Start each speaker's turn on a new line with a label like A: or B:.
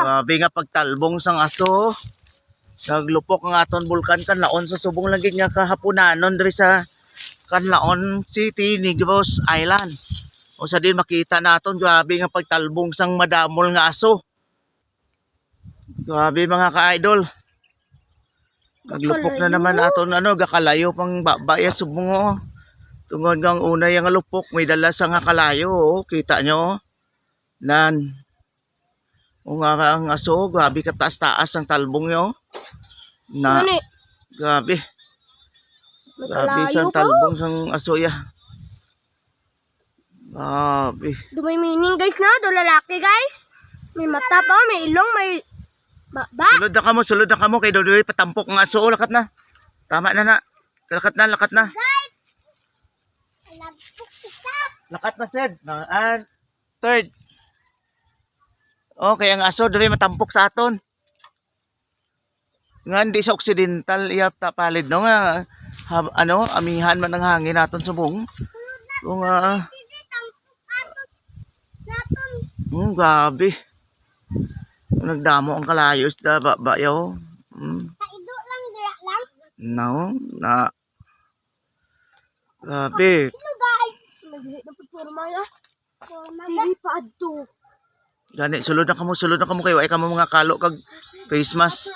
A: Grabe nga pagtalbong sang aso. Naglupok ang aton bulkan Kanlaon sa subong lagi nga kahaponanon diri sa Kanlaon City, Negros Island. O sa din makita naton grabe nga pagtalbong sang madamol nga aso. Grabe mga ka-idol. Naglupok na naman aton gakalayo pang babaya subong oh. Tungod ngang una yung lupok may dala sa nga kalayo oh. Kita nyo nan. O nga ang aso, grabe kataas-taas ang talbong nyo. Na, grabe. Grabe sa talbong sang aso ya. Grabe.
B: May meaning guys na, do lalaki guys. May mata pa, may ilong, may baba.
A: Sulod na kamo kay Dodoy patampok ng aso. Lakat na. Tama na na. Lakat na. Lakat na Sed. Third. Okay, ang aso diri matampok sa aton. Nga di sa occidental iyap ta palid no nga amihan man ang hangin naton subong. O nga grabe. Nagdamo ang kalayos da bayaw.
B: Kaido lang, dira lang.
A: No, na. Grabe.
B: Hello guys. Naghihit na po forma ya. Dili pa adto.
A: Gani sulod na kamo kayo ay kamo mga kalo kag face mask.